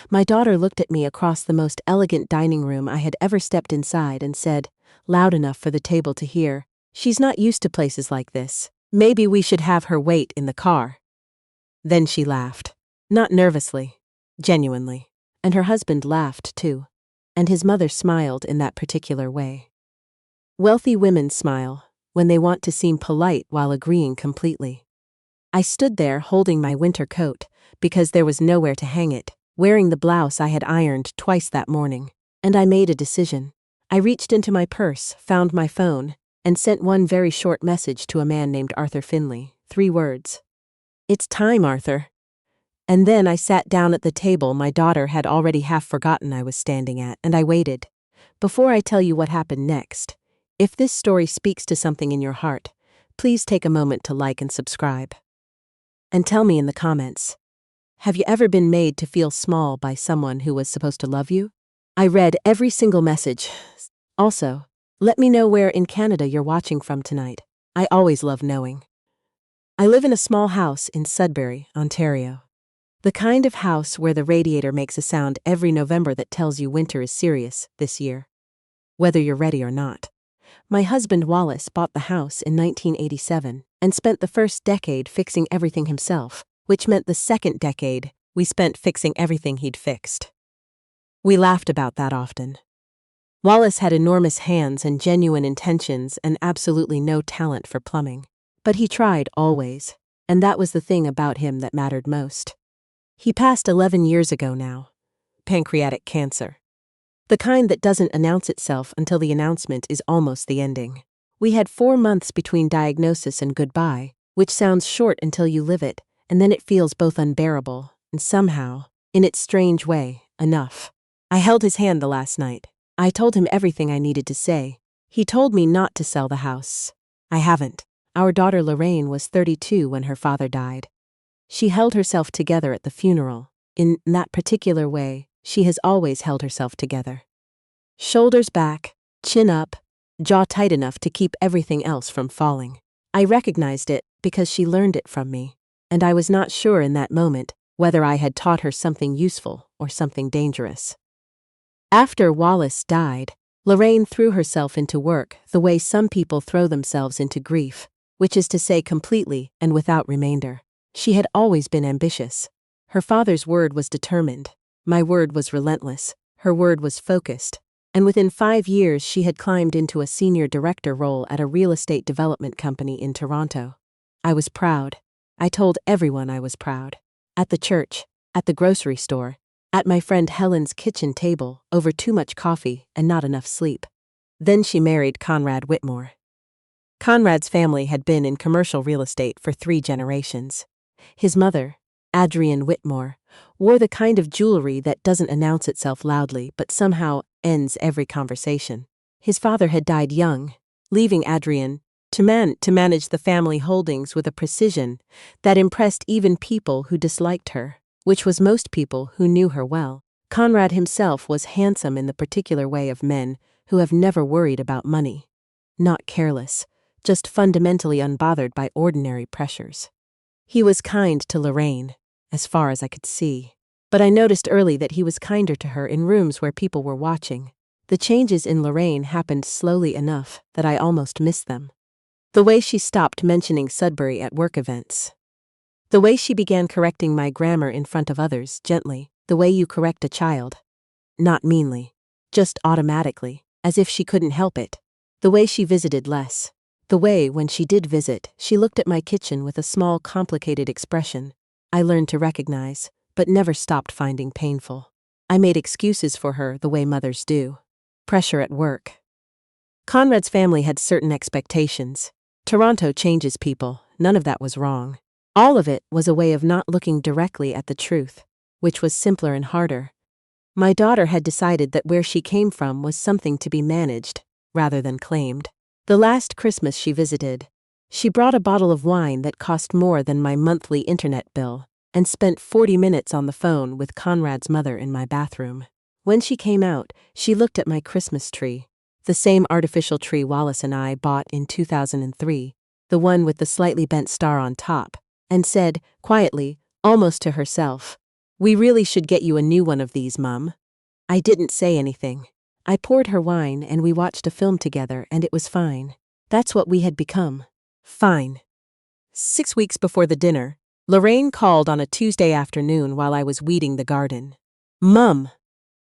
My daughter looked at me across the most elegant dining room I had ever stepped inside and said, loud enough for the table to hear, "She's not used to places like this. Maybe we should have her wait in the car." Then she laughed. Not nervously, genuinely. And her husband laughed too. And his mother smiled in that particular way. Wealthy women smile when they want to seem polite while agreeing completely. I stood there holding my winter coat because there was nowhere to hang it, wearing the blouse I had ironed twice that morning. And I made a decision. I reached into my purse, found my phone, and sent one very short message to a man named Arthur Finley. 3 words. "It's time, Arthur." And then I sat down at the table my daughter had already half forgotten I was standing at, and I waited. Before I tell you what happened next, if this story speaks to something in your heart, please take a moment to like and subscribe. And tell me in the comments, have you ever been made to feel small by someone who was supposed to love you? I read every single message. Also, let me know where in Canada you're watching from tonight. I always love knowing. I live in a small house in Sudbury, Ontario. The kind of house where the radiator makes a sound every November that tells you winter is serious this year, whether you're ready or not. My husband Wallace bought the house in 1987 and spent the first decade fixing everything himself, which meant the second decade we spent fixing everything he'd fixed. We laughed about that often. Wallace had enormous hands and genuine intentions and absolutely no talent for plumbing. But he tried always, and that was the thing about him that mattered most. He passed 11 years ago now. Pancreatic cancer. The kind that doesn't announce itself until the announcement is almost the ending. We had 4 months between diagnosis and goodbye, which sounds short until you live it, and then it feels both unbearable and somehow, in its strange way, enough. I held his hand the last night. I told him everything I needed to say. He told me not to sell the house. I haven't. Our daughter Lorraine was 32 when her father died. She held herself together at the funeral. In that particular way, she has always held herself together. Shoulders back, chin up, jaw tight enough to keep everything else from falling. I recognized it because she learned it from me, and I was not sure in that moment whether I had taught her something useful or something dangerous. After Wallace died, Lorraine threw herself into work the way some people throw themselves into grief, which is to say completely and without remainder. She had always been ambitious. Her father's word was determined. My word was relentless. Her word was focused. And within 5 years she had climbed into a senior director role at a real estate development company in Toronto. I was proud. I told everyone I was proud. At the church, at the grocery store, at my friend Helen's kitchen table over too much coffee and not enough sleep. Then she married Conrad Whitmore. Conrad's family had been in commercial real estate for 3 generations. His mother, Adrienne Whitmore, wore the kind of jewelry that doesn't announce itself loudly but somehow ends every conversation. His father had died young, leaving Adrienne to manage the family holdings with a precision that impressed even people who disliked her, which was most people who knew her well. Conrad himself was handsome in the particular way of men who have never worried about money. Not careless, just fundamentally unbothered by ordinary pressures. He was kind to Lorraine, as far as I could see. But I noticed early that he was kinder to her in rooms where people were watching. The changes in Lorraine happened slowly enough that I almost missed them. The way she stopped mentioning Sudbury at work events. The way she began correcting my grammar in front of others, gently, the way you correct a child. Not meanly, just automatically, as if she couldn't help it. The way she visited less. The way, when she did visit, she looked at my kitchen with a small, complicated expression I learned to recognize, but never stopped finding painful. I made excuses for her the way mothers do. Pressure at work. Conrad's family had certain expectations. Toronto changes people, none of that was wrong. All of it was a way of not looking directly at the truth, which was simpler and harder. My daughter had decided that where she came from was something to be managed, rather than claimed. The last Christmas she visited, she brought a bottle of wine that cost more than my monthly internet bill and spent 40 minutes on the phone with Conrad's mother in my bathroom. When she came out, she looked at my Christmas tree, the same artificial tree Wallace and I bought in 2003, the one with the slightly bent star on top, and said, quietly, almost to herself, We really should get you a new one of these, Mum. I didn't say anything. I poured her wine and we watched a film together and it was fine. That's what we had become. Fine. 6 weeks before the dinner, Lorraine called on a Tuesday afternoon while I was weeding the garden. Mum.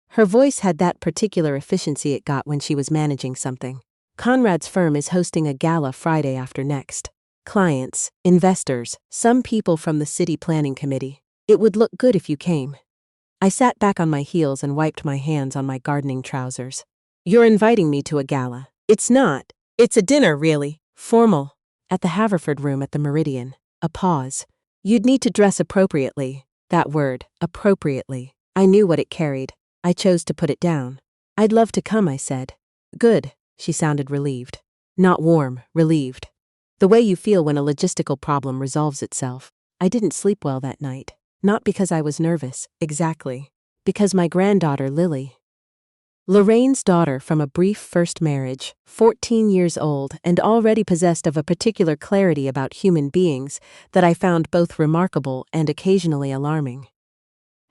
Her voice had that particular efficiency it got when she was managing something. Conrad's firm is hosting a gala Friday after next. Clients, investors, some people from the city planning committee. It would look good if you came. I sat back on my heels and wiped my hands on my gardening trousers. You're inviting me to a gala. It's not. It's a dinner, really. Formal. At the Haverford Room at the Meridian. A pause. You'd need to dress appropriately. That word, appropriately. I knew what it carried. I chose to put it down. I'd love to come, I said. Good. She sounded relieved. Not warm, relieved. The way you feel when a logistical problem resolves itself. I didn't sleep well that night. Not because I was nervous, exactly. Because my granddaughter, Lily. Lorraine's daughter from a brief first marriage, 14 years old and already possessed of a particular clarity about human beings that I found both remarkable and occasionally alarming,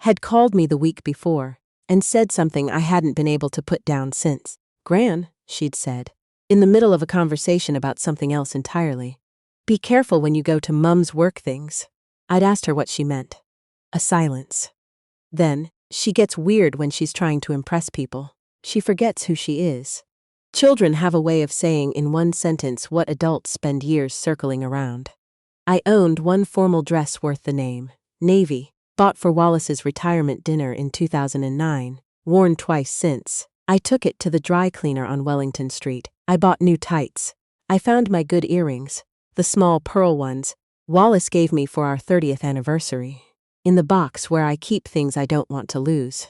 had called me the week before and said something I hadn't been able to put down since. Gran, she'd said, in the middle of a conversation about something else entirely. Be careful when you go to Mum's work things. I'd asked her what she meant. A silence. Then, she gets weird when she's trying to impress people. She forgets who she is. Children have a way of saying in one sentence what adults spend years circling around. I owned one formal dress worth the name, navy, bought for Wallace's retirement dinner in 2009, worn twice since. I took it to the dry cleaner on Wellington Street. I bought new tights. I found my good earrings, the small pearl ones, Wallace gave me for our 30th anniversary. In the box where I keep things I don't want to lose.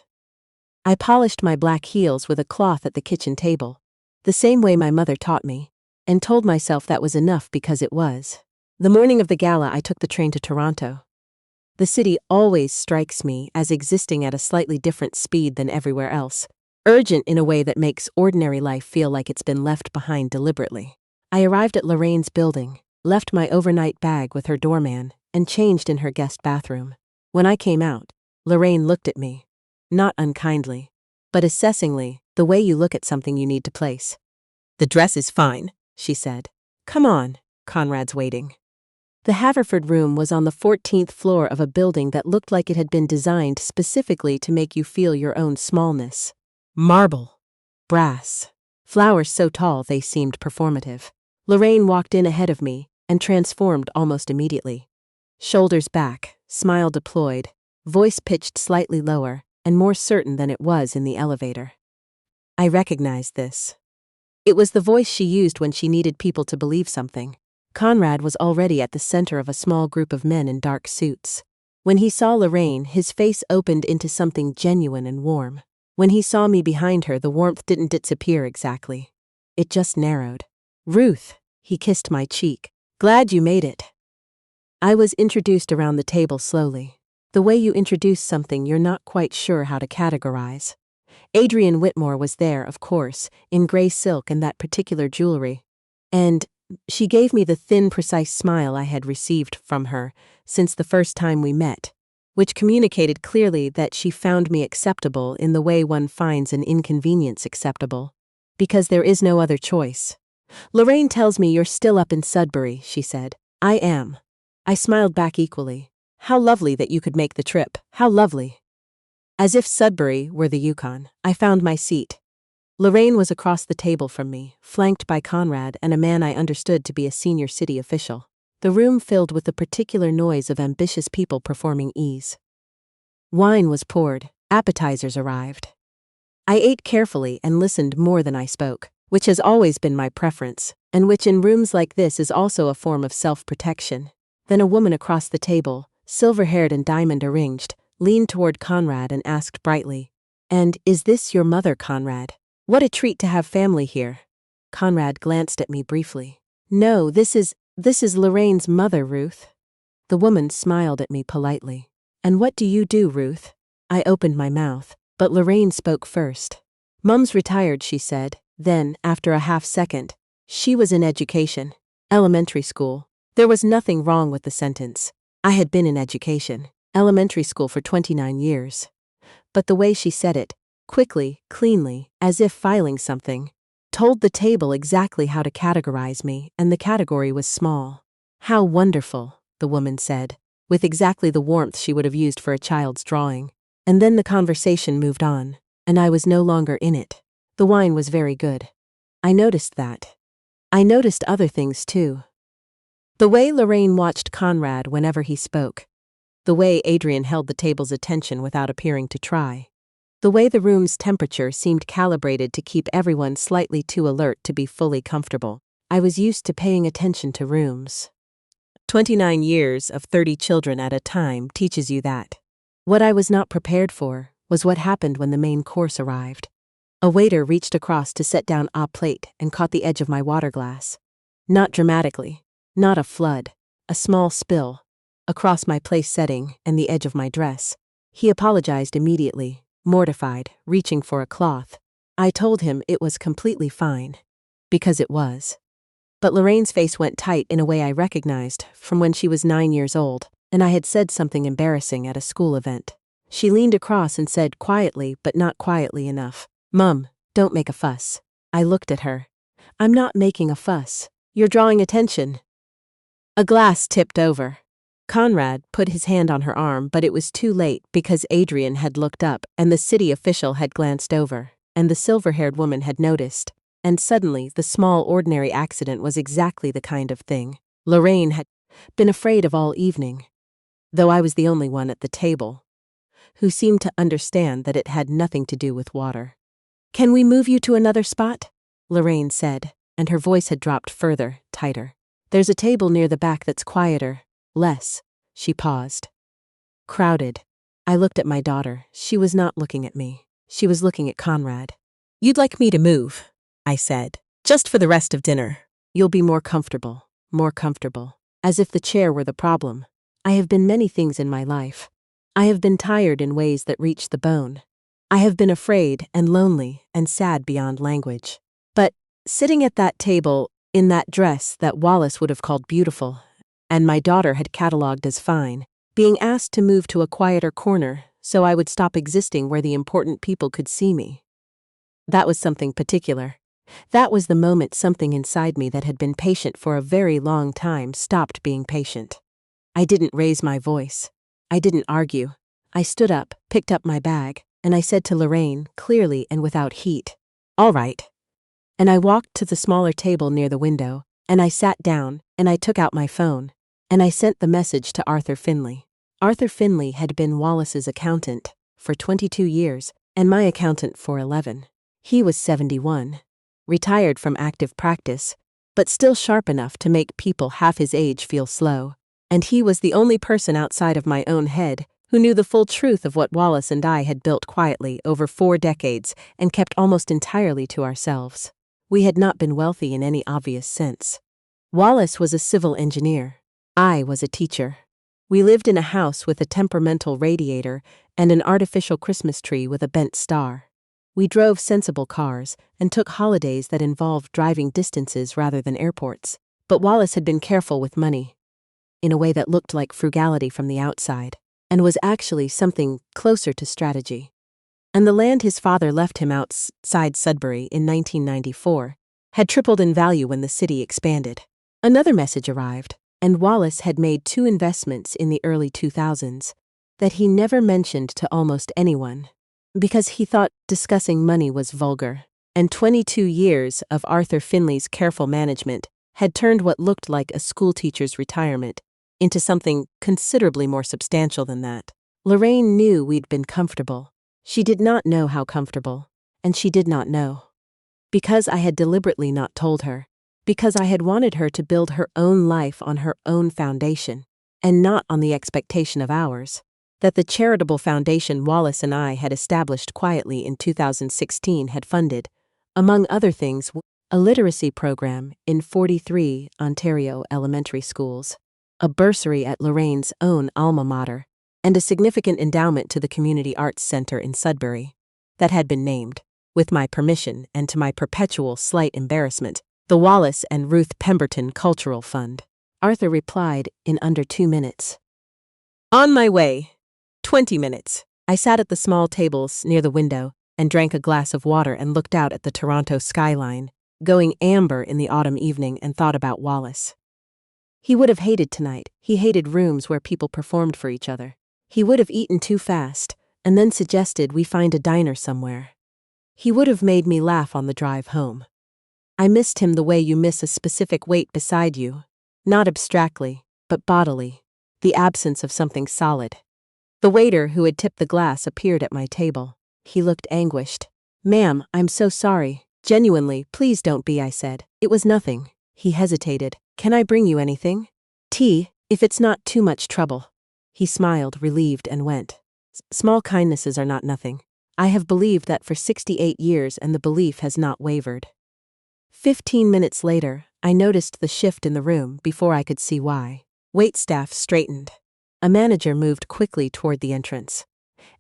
I polished my black heels with a cloth at the kitchen table, the same way my mother taught me, and told myself that was enough because it was. The morning of the gala I took the train to Toronto. The city always strikes me as existing at a slightly different speed than everywhere else, urgent in a way that makes ordinary life feel like it's been left behind deliberately. I arrived at Lorraine's building, left my overnight bag with her doorman, and changed in her guest bathroom. When I came out, Lorraine looked at me. Not unkindly, but assessingly, the way you look at something you need to place. The dress is fine, she said. Come on, Conrad's waiting. The Haverford Room was on the 14th floor of a building that looked like it had been designed specifically to make you feel your own smallness. Marble. Brass. Flowers so tall they seemed performative. Lorraine walked in ahead of me and transformed almost immediately. Shoulders back, smile deployed, voice pitched slightly lower and more certain than it was in the elevator. I recognized this. It was the voice she used when she needed people to believe something. Conrad was already at the center of a small group of men in dark suits. When he saw Lorraine, his face opened into something genuine and warm. When he saw me behind her, the warmth didn't disappear exactly. It just narrowed. Ruth, he kissed my cheek. Glad you made it. I was introduced around the table slowly. The way you introduce something you're not quite sure how to categorize. Adrian Whitmore was there, of course, in gray silk and that particular jewelry. And she gave me the thin, precise smile I had received from her since the first time we met, which communicated clearly that she found me acceptable in the way one finds an inconvenience acceptable. Because there is no other choice. Lorraine tells me you're still up in Sudbury, she said. I am. I smiled back equally. How lovely that you could make the trip. How lovely. As if Sudbury were the Yukon, I found my seat. Lorraine was across the table from me, flanked by Conrad and a man I understood to be a senior city official. The room filled with the particular noise of ambitious people performing ease. Wine was poured, appetizers arrived. I ate carefully and listened more than I spoke, which has always been my preference, and which in rooms like this is also a form of self-protection. Then a woman across the table, silver-haired and diamond-eringed, leaned toward Conrad and asked brightly, "And is this your mother, Conrad? What a treat to have family here." Conrad glanced at me briefly. "No, this is Lorraine's mother, Ruth." The woman smiled at me politely. "And what do you do, Ruth?" I opened my mouth, but Lorraine spoke first. "Mum's retired," she said. Then, after a half-second, "She was in education. Elementary school." There was nothing wrong with the sentence. I had been in education. elementary school for 29 years. But the way she said it, quickly, cleanly, as if filing something, told the table exactly how to categorize me, and the category was small. How wonderful, the woman said, with exactly the warmth she would have used for a child's drawing. And then the conversation moved on, and I was no longer in it. The wine was very good. I noticed that. I noticed other things too. The way Lorraine watched Conrad whenever he spoke. The way Adrian held the table's attention without appearing to try. The way the room's temperature seemed calibrated to keep everyone slightly too alert to be fully comfortable. I was used to paying attention to rooms. 29 years of 30 children at a time teaches you that. What I was not prepared for was what happened when the main course arrived. A waiter reached across to set down a plate and caught the edge of my water glass. Not dramatically, not a flood, a small spill, across my place setting and the edge of my dress. He apologized immediately, mortified, reaching for a cloth. I told him it was completely fine. Because it was. But Lorraine's face went tight in a way I recognized from when she was 9 years old, and I had said something embarrassing at a school event. She leaned across and said quietly, but not quietly enough, "Mum, don't make a fuss." I looked at her. "I'm not making a fuss. You're drawing attention." A glass tipped over. Conrad put his hand on her arm, but it was too late because Adrian had looked up and the city official had glanced over, and the silver-haired woman had noticed. And suddenly, the small, ordinary accident was exactly the kind of thing Lorraine had been afraid of all evening, though I was the only one at the table who seemed to understand that it had nothing to do with water. "Can we move you to another spot?" Lorraine said, and her voice had dropped further, tighter. "There's a table near the back that's quieter, less." She paused. Crowded. I looked at my daughter. She was not looking at me. She was looking at Conrad. "You'd like me to move," I said, "just for the rest of dinner. You'll be more comfortable, as if the chair were the problem. I have been many things in my life. I have been tired in ways that reach the bone. I have been afraid and lonely and sad beyond language. But sitting at that table, in that dress that Wallace would have called beautiful, and my daughter had catalogued as fine, being asked to move to a quieter corner so I would stop existing where the important people could see me. That was something particular. That was the moment something inside me that had been patient for a very long time stopped being patient. I didn't raise my voice. I didn't argue. I stood up, picked up my bag, and I said to Lorraine, clearly and without heat, "All right." And I walked to the smaller table near the window, and I sat down, and I took out my phone, and I sent the message to Arthur Finley. Arthur Finley had been Wallace's accountant for 22 years, and my accountant for 11. He was 71, retired from active practice, but still sharp enough to make people half his age feel slow. And he was the only person outside of my own head who knew the full truth of what Wallace and I had built quietly over 4 decades and kept almost entirely to ourselves. We had not been wealthy in any obvious sense. Wallace was a civil engineer. I was a teacher. We lived in a house with a temperamental radiator and an artificial Christmas tree with a bent star. We drove sensible cars and took holidays that involved driving distances rather than airports. But Wallace had been careful with money, in a way that looked like frugality from the outside, and was actually something closer to strategy. And the land his father left him outside Sudbury in 1994 had tripled in value when the city expanded. Another message arrived, and Wallace had made 2 investments in the early 2000s that he never mentioned to almost anyone, because he thought discussing money was vulgar. And 22 years of Arthur Finley's careful management had turned what looked like a schoolteacher's retirement into something considerably more substantial than that. Lorraine knew we'd been comfortable. She did not know how comfortable, and she did not know. Because I had deliberately not told her, because I had wanted her to build her own life on her own foundation, and not on the expectation of ours, that the charitable foundation Wallace and I had established quietly in 2016 had funded, among other things, a literacy program in 43 Ontario elementary schools, a bursary at Lorraine's own alma mater, and a significant endowment to the Community Arts Center in Sudbury that had been named, with my permission and to my perpetual slight embarrassment, the Wallace and Ruth Pemberton Cultural Fund. Arthur replied in under 2 minutes. "On my way." 20 minutes. I sat at the small tables near the window and drank a glass of water and looked out at the Toronto skyline, going amber in the autumn evening, and thought about Wallace. He would have hated tonight. He hated rooms where people performed for each other. He would have eaten too fast and then suggested we find a diner somewhere. He would have made me laugh on the drive home. I missed him the way you miss a specific weight beside you, not abstractly, but bodily, the absence of something solid. The waiter who had tipped the glass appeared at my table. He looked anguished. "Ma'am, I'm so sorry. Genuinely, please don't be," I said. "It was nothing." He hesitated. "Can I bring you anything?" "Tea, if it's not too much trouble." He smiled, relieved, and went. Small kindnesses are not nothing. I have believed that for 68 years, and the belief has not wavered. 15 minutes later, I noticed the shift in the room before I could see why. Waitstaff straightened. A manager moved quickly toward the entrance.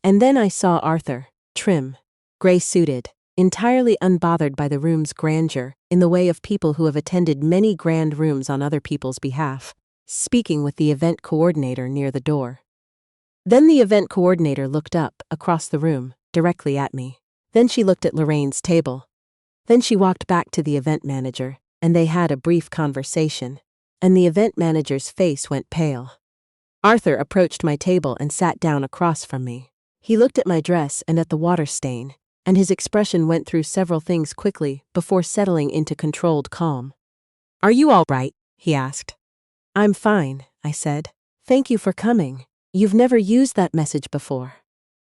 And then I saw Arthur, trim, gray-suited, entirely unbothered by the room's grandeur, in the way of people who have attended many grand rooms on other people's behalf, speaking with the event coordinator near the door. Then the event coordinator looked up, across the room, directly at me. Then she looked at Lorraine's table. Then she walked back to the event manager, and they had a brief conversation, and the event manager's face went pale. Arthur approached my table and sat down across from me. He looked at my dress and at the water stain, and his expression went through several things quickly before settling into controlled calm. "Are you all right?" he asked. "I'm fine," I said. "Thank you for coming. You've never used that message before."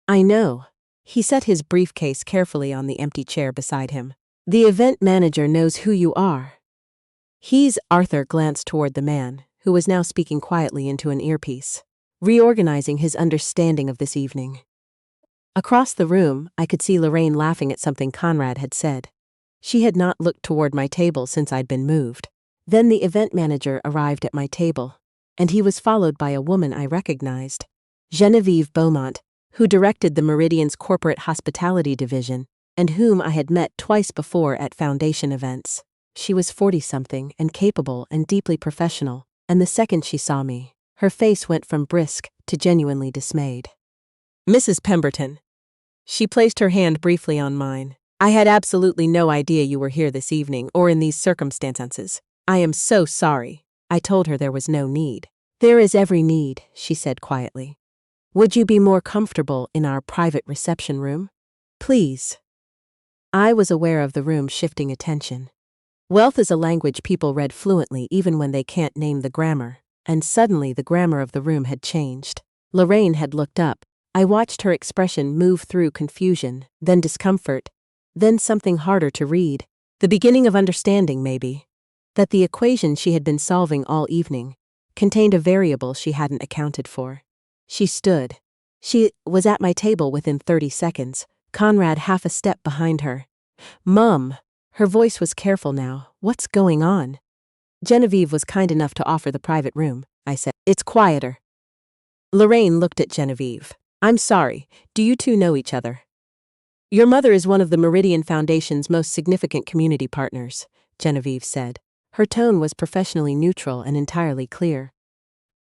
"I know." He set his briefcase carefully on the empty chair beside him. "The event manager knows who you are." Arthur glanced toward the man, who was now speaking quietly into an earpiece, reorganizing his understanding of this evening. Across the room, I could see Lorraine laughing at something Conrad had said. She had not looked toward my table since I'd been moved. Then the event manager arrived at my table, and he was followed by a woman I recognized, Genevieve Beaumont, who directed the Meridian's corporate hospitality division, and whom I had met twice before at foundation events. She was 40-something and capable and deeply professional, and the second she saw me, her face went from brisk to genuinely dismayed. "Mrs. Pemberton." She placed her hand briefly on mine. "I had absolutely no idea you were here this evening or in these circumstances. I am so sorry." I told her there was no need. "There is every need," she said quietly. "Would you be more comfortable in our private reception room? Please." I was aware of the room shifting attention. Wealth is a language people read fluently even when they can't name the grammar, and suddenly the grammar of the room had changed. Lorraine had looked up. I watched her expression move through confusion, then discomfort, then something harder to read. The beginning of understanding, maybe. That the equation she had been solving all evening contained a variable she hadn't accounted for. She stood. She was at my table within 30 seconds, Conrad half a step behind her. "Mum." Her voice was careful now. "What's going on?" "Genevieve was kind enough to offer the private room," I said. "It's quieter." Lorraine looked at Genevieve. "I'm sorry, do you two know each other?" "Your mother is one of the Meridian Foundation's most significant community partners," Genevieve said. Her tone was professionally neutral and entirely clear.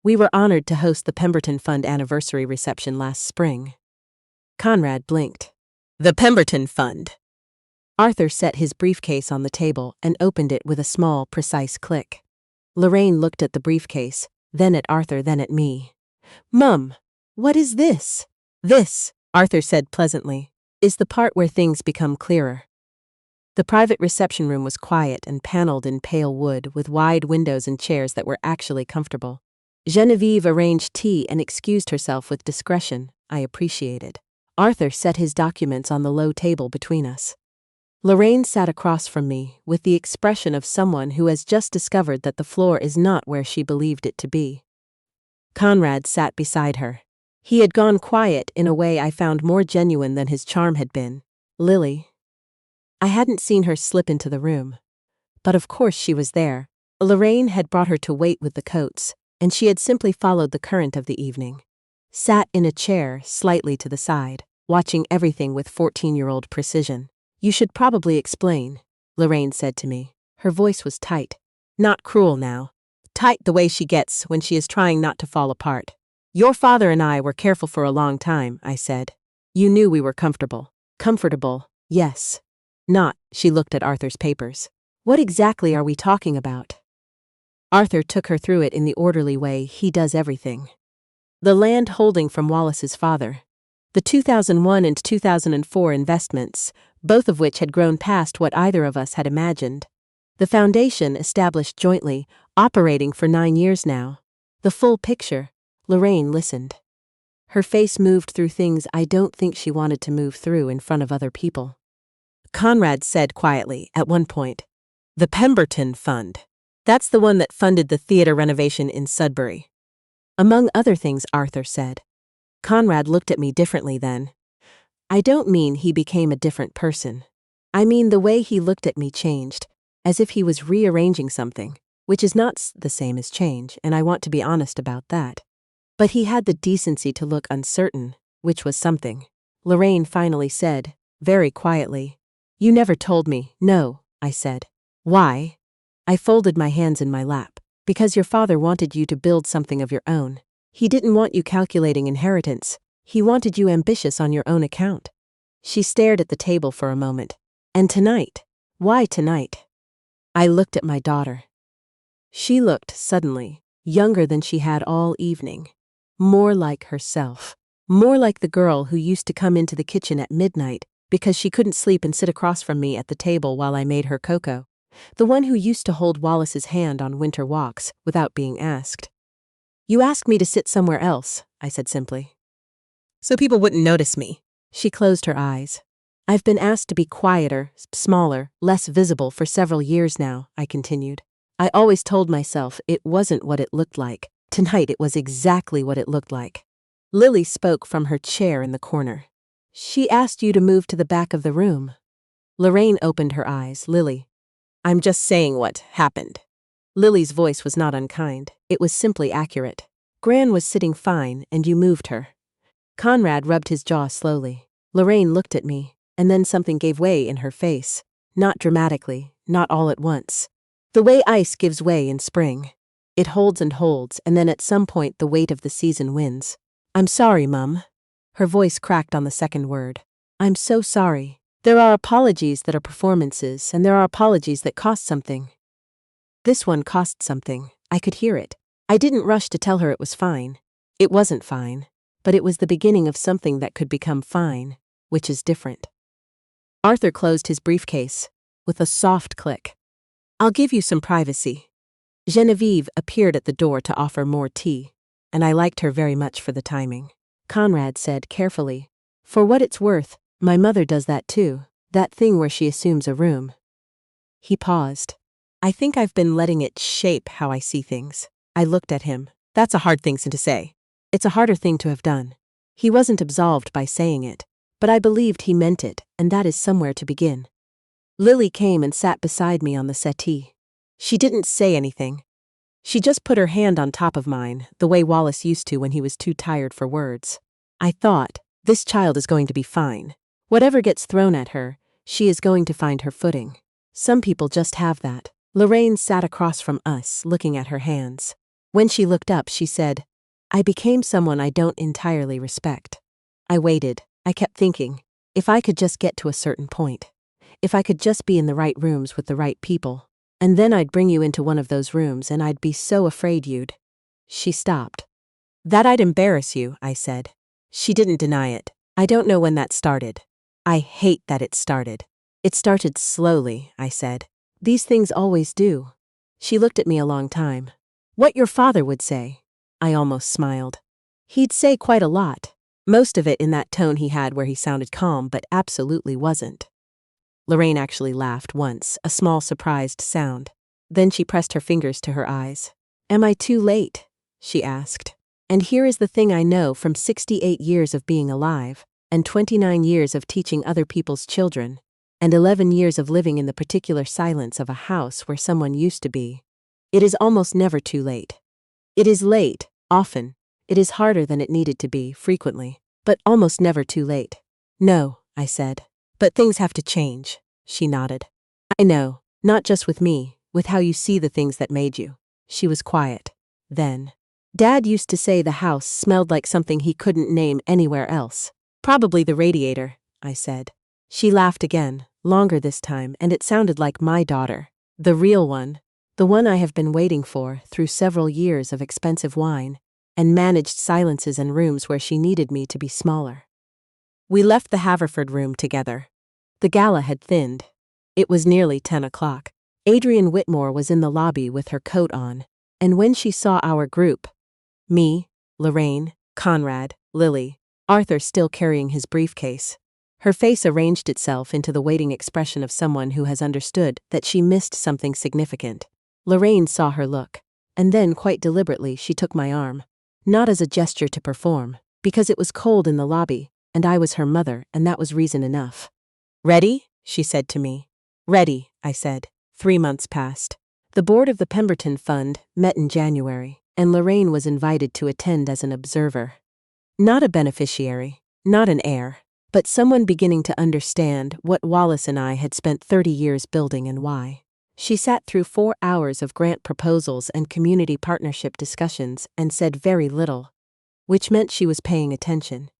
"We were honored to host the Pemberton Fund anniversary reception last spring." Conrad blinked. "The Pemberton Fund." Arthur set his briefcase on the table and opened it with a small, precise click. Lorraine looked at the briefcase, then at Arthur, then at me. "Mum, what is this?" "This," Arthur said pleasantly, "is the part where things become clearer." The private reception room was quiet and paneled in pale wood, with wide windows and chairs that were actually comfortable. Genevieve arranged tea and excused herself with discretion. I appreciated. Arthur set his documents on the low table between us. Lorraine sat across from me, with the expression of someone who has just discovered that the floor is not where she believed it to be. Conrad sat beside her. He had gone quiet in a way I found more genuine than his charm had been. Lily. I hadn't seen her slip into the room. But of course she was there. Lorraine had brought her to wait with the coats, and she had simply followed the current of the evening. Sat in a chair, slightly to the side, watching everything with 14-year-old precision. "You should probably explain," Lorraine said to me. Her voice was tight. Not cruel now. Tight the way she gets when she is trying not to fall apart. Your father and I were careful for a long time, I said. You knew we were comfortable. Comfortable, yes. Not, she looked at Arthur's papers. What exactly are we talking about? Arthur took her through it in the orderly way he does everything. The land holding from Wallace's father. The 2001 and 2004 investments, both of which had grown past what either of us had imagined. The foundation established jointly, operating for 9 years now. The full picture. Lorraine listened. Her face moved through things I don't think she wanted to move through in front of other people. Conrad said quietly, at one point, "The Pemberton Fund. That's the one that funded the theater renovation in Sudbury." Among other things, Arthur said. Conrad looked at me differently then. I don't mean he became a different person. I mean the way he looked at me changed, as if he was rearranging something, which is not the same as change, and I want to be honest about that. But he had the decency to look uncertain, which was something. Lorraine finally said, very quietly, "You never told me." "No," I said. "Why?" I folded my hands in my lap. "Because your father wanted you to build something of your own. He didn't want you calculating inheritance. He wanted you ambitious on your own account." She stared at the table for a moment. "And tonight? Why tonight?" I looked at my daughter. She looked, suddenly, younger than she had all evening. More like herself. More like the girl who used to come into the kitchen at midnight because she couldn't sleep and sit across from me at the table while I made her cocoa. The one who used to hold Wallace's hand on winter walks without being asked. "You asked me to sit somewhere else," I said simply. "So people wouldn't notice me." She closed her eyes. "I've been asked to be quieter, smaller, less visible for several years now," I continued. "I always told myself it wasn't what it looked like. Tonight it was exactly what it looked like." Lily spoke from her chair in the corner. "She asked you to move to the back of the room." Lorraine opened her eyes. "Lily, I'm just saying what happened." Lily's voice was not unkind. It was simply accurate. "Gran was sitting fine, and you moved her." Conrad rubbed his jaw slowly. Lorraine looked at me, and then something gave way in her face. Not dramatically, not all at once. The way ice gives way in spring. It holds, and then at some point the weight of the season wins. "I'm sorry, Mum." Her voice cracked on the second word. "I'm so sorry. There are apologies that are performances, and there are apologies that cost something." This one cost something. I could hear it. I didn't rush to tell her it was fine. It wasn't fine, but it was the beginning of something that could become fine, which is different. Arthur closed his briefcase with a soft click. "I'll give you some privacy." Genevieve appeared at the door to offer more tea, and I liked her very much for the timing. Conrad said carefully, "For what it's worth, my mother does that too, that thing where she assumes a room." He paused. "I think I've been letting it shape how I see things." I looked at him. That's a hard thing to say. It's a harder thing to have done. He wasn't absolved by saying it, but I believed he meant it, and that is somewhere to begin. Lily came and sat beside me on the settee. She didn't say anything. She just put her hand on top of mine, the way Wallace used to when he was too tired for words. I thought, this child is going to be fine. Whatever gets thrown at her, she is going to find her footing. Some people just have that. Lorraine sat across from us, looking at her hands. When she looked up, she said, "I became someone I don't entirely respect." I waited. I kept thinking, if I could just get to a certain point. If I could just be in the right rooms with the right people. And then I'd bring you into one of those rooms and I'd be so afraid you'd. She stopped. "That I'd embarrass you," I said. She didn't deny it. "I don't know when that started. I hate that it started." "It started slowly," I said. "These things always do." She looked at me a long time. "What your father would say." I almost smiled. He'd say quite a lot. Most of it in that tone he had where he sounded calm but absolutely wasn't. Lorraine actually laughed once, a small surprised sound. Then she pressed her fingers to her eyes. "Am I too late?" she asked. And here is the thing I know from 68 years of being alive, and 29 years of teaching other people's children, and 11 years of living in the particular silence of a house where someone used to be. It is almost never too late. It is late, often. It is harder than it needed to be, frequently, but almost never too late. "No," I said. "But things have to change," she nodded. "I know, not just with me, with how you see the things that made you." She was quiet. Then, Dad used to say the house smelled like something he couldn't name anywhere else. Probably the radiator, I said. She laughed again, longer this time, and it sounded like my daughter. The real one. The one I have been waiting for through several years of expensive wine and managed silences and rooms where she needed me to be smaller. We left the Haverford room together. The gala had thinned. It was nearly 10 o'clock. Adrian Whitmore was in the lobby with her coat on, and when she saw our group, me, Lorraine, Conrad, Lily, Arthur still carrying his briefcase, her face arranged itself into the waiting expression of someone who has understood that she missed something significant. Lorraine saw her look, and then quite deliberately she took my arm, not as a gesture to perform, because it was cold in the lobby, and I was her mother, and that was reason enough. "Ready?" she said to me. "Ready," I said. 3 months passed. The board of the Pemberton Fund met in January, and Lorraine was invited to attend as an observer. Not a beneficiary, not an heir, but someone beginning to understand what Wallace and I had spent 30 years building and why. She sat through 4 hours of grant proposals and community partnership discussions and said very little, which meant she was paying attention.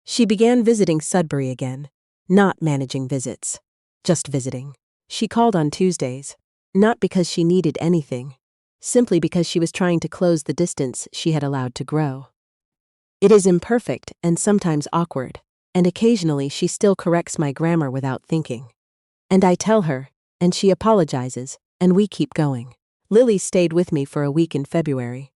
She began visiting Sudbury again, not managing visits, just visiting. She called on Tuesdays, not because she needed anything, simply because she was trying to close the distance she had allowed to grow. It is imperfect and sometimes awkward, and occasionally she still corrects my grammar without thinking. And I tell her, and she apologizes, and we keep going. Lily stayed with me for a week in February.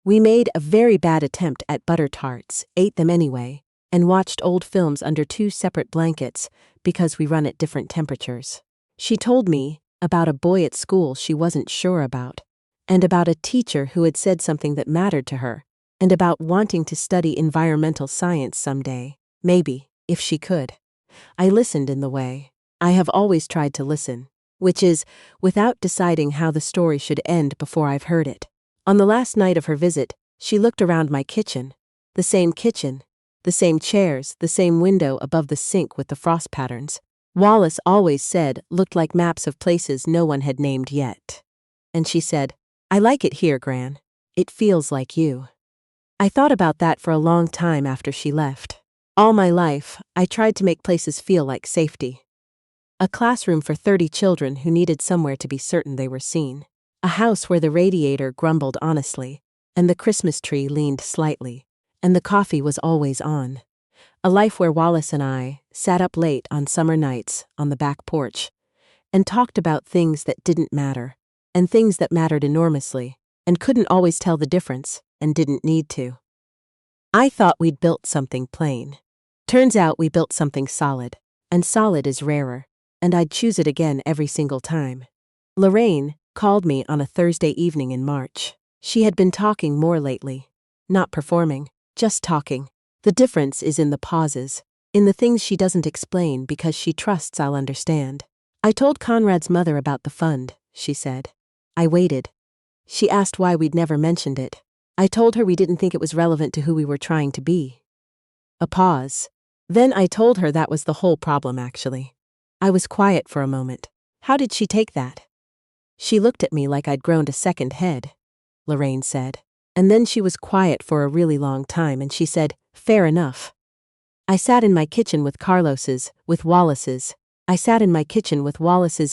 We made a very bad attempt at butter tarts, ate them anyway, and watched old films under 2 separate blankets because we run at different temperatures. She told me about a boy at school she wasn't sure about, and about a teacher who had said something that mattered to her, and about wanting to study environmental science someday, maybe, if she could. I listened in the way I have always tried to listen, which is, without deciding how the story should end before I've heard it. On the last night of her visit, she looked around my kitchen, the same chairs, the same window above the sink with the frost patterns. Wallace always said looked like maps of places no one had named yet. And she said, "I like it here, Gran. It feels like you." I thought about that for a long time after she left. All my life, I tried to make places feel like safety. A classroom for 30 children who needed somewhere to be certain they were seen. A house where the radiator grumbled honestly, and the Christmas tree leaned slightly, and the coffee was always on. A life where Wallace and I sat up late on summer nights on the back porch and talked about things that didn't matter, and things that mattered enormously, and couldn't always tell the difference, and didn't need to. I thought we'd built something plain. Turns out we built something solid, and solid is rarer, and I'd choose it again every single time. Lorraine called me on a Thursday evening in March. She had been talking more lately. Not performing, just talking. The difference is in the pauses, in the things she doesn't explain because she trusts I'll understand. "I told Conrad's mother about the fund," she said. I waited. She asked why we'd never mentioned it. I told her we didn't think it was relevant to who we were trying to be. A pause. Then I told her that was the whole problem, actually. I was quiet for a moment. How did she take that? She looked at me like I'd grown a second head, Lorraine said. And then she was quiet for a really long time and she said, "Fair enough." I sat in my kitchen with Wallace's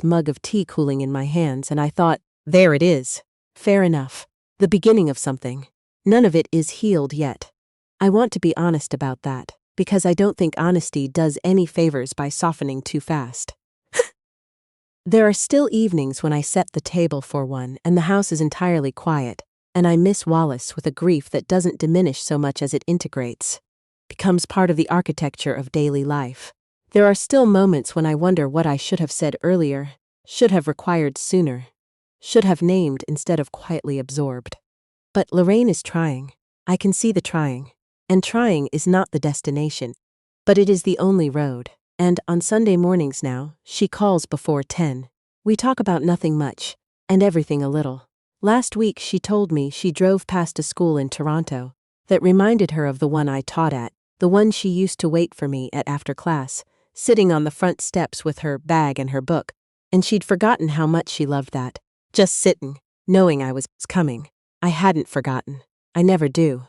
mug of tea cooling in my hands, and I thought, there it is. Fair enough. The beginning of something. None of it is healed yet. I want to be honest about that, because I don't think honesty does any favors by softening too fast. There are still evenings when I set the table for one and the house is entirely quiet, and I miss Wallace with a grief that doesn't diminish so much as it integrates, becomes part of the architecture of daily life. There are still moments when I wonder what I should have said earlier, should have required sooner, should have named instead of quietly absorbed. But Lorraine is trying. I can see the trying. And trying is not the destination, but it is the only road. And on Sunday mornings now, she calls before 10. We talk about nothing much, and everything a little. Last week she told me she drove past a school in Toronto that reminded her of the one I taught at, the one she used to wait for me at after class, sitting on the front steps with her bag and her book, and she'd forgotten how much she loved that. Just sitting, knowing I was coming. I hadn't forgotten. I never do.